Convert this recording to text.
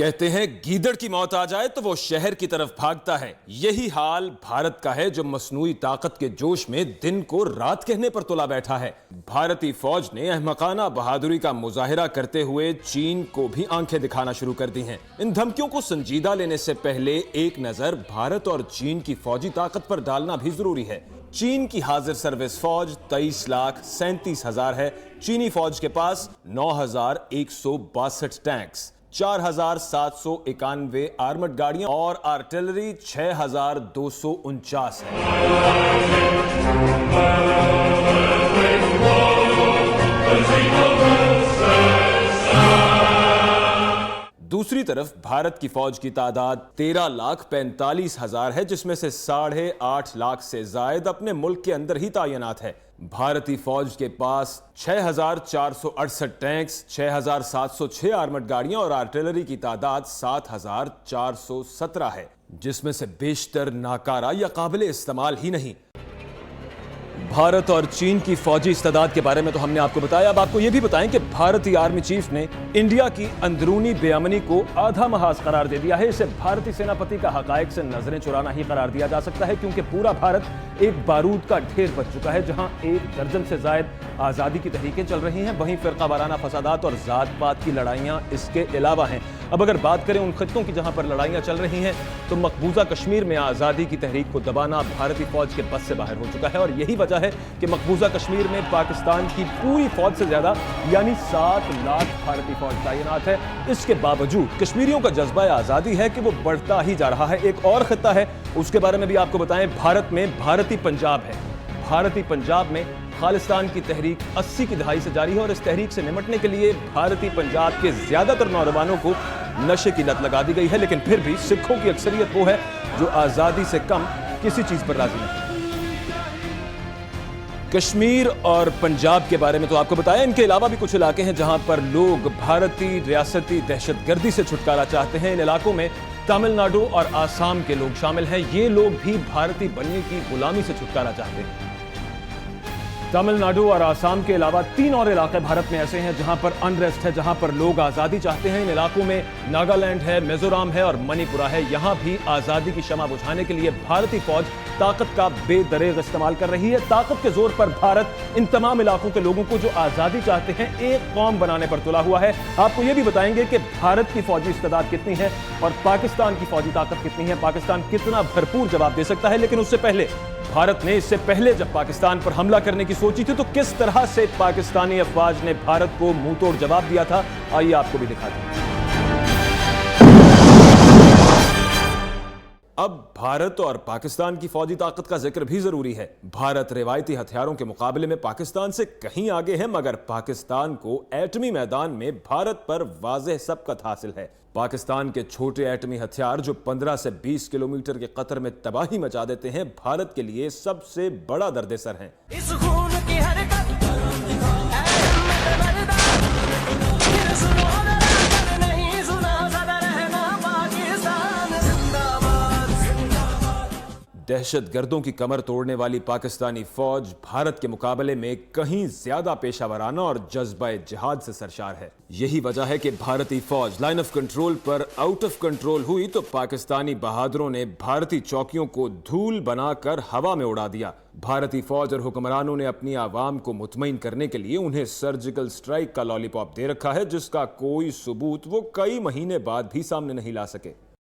कहते हैं गीदड़ की मौत आ जाए तो वो शहर की तरफ भागता है। यही हाल भारत का है जो मसनूई ताकत के जोश में दिन को रात कहने पर तुला बैठा है। भारतीय फौज ने अहमकाना बहादुरी का मुजाहिरा करते हुए चीन को भी आंखें दिखाना शुरू कर दी हैं। इन धमकियों को संजीदा लेने से पहले एक नजर भारत और चीन की फौजी ताकत पर डालना भी जरूरी है। चीन की हाजिर सर्विस फौज 23,37,000 है। चीनी फौज के पास 9,162 टैंक्स, 4,791 आर्मड गाड़ियां और आर्टिलरी 6,249 है। दूसरी तरफ भारत की फौज की तादाद 13,45,000 है, जिसमें से 8.5 लाख से जायद अपने मुल्क के अंदर ही तैनात है। भारतीय फौज के पास 6,468 टैंक्स, 6,706 आर्मड गाड़ियां और आर्टिलरी की तादाद 7,417 है, जिसमें से बेशतर नाकारा या काबिल इस्तेमाल ही नहीं। भारत और चीन की फौजी इस्तादाद के बारे में तो हमने आपको बताया। अब आपको यह भी बताएं कि भारतीय आर्मी चीफ ने इंडिया की अंदरूनी बेअमनी को आधा महाज करार दे दिया है। इसे भारतीय सेनापति का हकायक से नजरें चुराना ही करार दिया जा सकता है, क्योंकि पूरा भारत एक बारूद का ढेर बच चुका है, जहां 1 दर्जन से जायद आजादी की तहरीकें चल रही हैं। वहीं फिरका वाराना फसादात और जात पात की लड़ाइयां इसके अलावा हैं। अब अगर बात करें उन खित्तों की जहां पर लड़ाइयां चल रही हैं, तो मकबूजा कश्मीर में आजादी की तहरीक को दबाना भारतीय फौज के बस से बाहर हो चुका है। और यही वजह है कि मकबूजा कश्मीर में पाकिस्तान की पूरी फौज से ज्यादा यानी 7 लाख भारतीय फौज तैनात है। इसके बावजूद कश्मीरियों का जज्बा आजादी है कि वो बढ़ता ही जा रहा है। एक और खित्ता है, उसके बारे में भी आपको बताएं। भारत में भारतीय पंजाब है। भारतीय पंजाब में खालिस्तान की तहरीक 80 की दहाई से जारी है और इस तहरीक से निपटने के लिए भारतीय पंजाब के ज्यादातर नौजवानों को नशे की लत लगा दी गई है। लेकिन फिर भी सिखों की अक्सरियत वो है जो आजादी से कम किसी चीज पर राजी नहीं। कश्मीर और पंजाब के बारे में तो आपको बताया। इनके अलावा भी कुछ इलाके हैं जहां पर लोग भारतीय रियासती दहशतगर्दी से छुटकारा चाहते हैं। इन इलाकों में तमिलनाडु और आसाम के लोग शामिल हैं। ये लोग भी भारतीय बनने की गुलामी से छुटकारा चाहते हैं। तमिलनाडु और आसाम के अलावा 3 और इलाके भारत में ऐसे हैं जहां पर अनरेस्ट है, जहां पर लोग आजादी चाहते हैं। इन इलाकों में नागालैंड है, मिजोरम है और मणिपुरा है। यहां भी आजादी की शमा बुझाने के लिए भारतीय फौज ताकत का बेदरेग इस्तेमाल कर रही है। ताकत के जोर पर भारत इन तमाम इलाकों के लोगों को जो आजादी चाहते हैं एक कौम बनाने पर तुला हुआ है। आपको यह भी बताएंगे कि भारत की फौजी इस्तादाद कितनी है और पाकिस्तान की फौजी ताकत कितनी है, पाकिस्तान कितना भरपूर जवाब दे सकता है। लेकिन उससे पहले भारत ने इससे पहले जब पाकिस्तान पर हमला करने की सोची थी तो किस तरह से पाकिस्तानी अफवाज ने भारत को मुंह तोड़ जवाब दिया था, आइए आपको भी दिखाते हैं। अब भारत और पाकिस्तान की फौजी ताकत का जिक्र भी जरूरी है। भारत रिवायती हथियारों के मुकाबले में पाकिस्तान से कहीं आगे है, मगर पाकिस्तान को एटमी मैदान में भारत पर वाज़ेह सबकत हासिल है। पाकिस्तान के छोटे एटमी हथियार जो 15 से 20 किलोमीटर के कतर में तबाही मचा देते हैं, भारत के लिए सबसे बड़ा दर्देसर हैं। इस खून की हरकत दहशतगर्दों की कमर तोड़ने वाली पाकिस्तानी फौज भारत के मुकाबले में कहीं ज्यादा पेशावराना और जज्बा जिहाद से सरशार है। यही वजह है कि भारतीय फौज लाइन ऑफ कंट्रोल पर आउट ऑफ कंट्रोल हुई तो पाकिस्तानी बहादुरों ने भारतीय चौकियों को धूल बनाकर हवा में उड़ा दिया। भारतीय फौज और हुक्मरानों ने अपनी आवाम को मुतमईन करने के लिए उन्हें सर्जिकल स्ट्राइक का लॉलीपॉप दे रखा है, जिसका कोई सबूत वो कई महीने बाद भी सामने नहीं ला सके।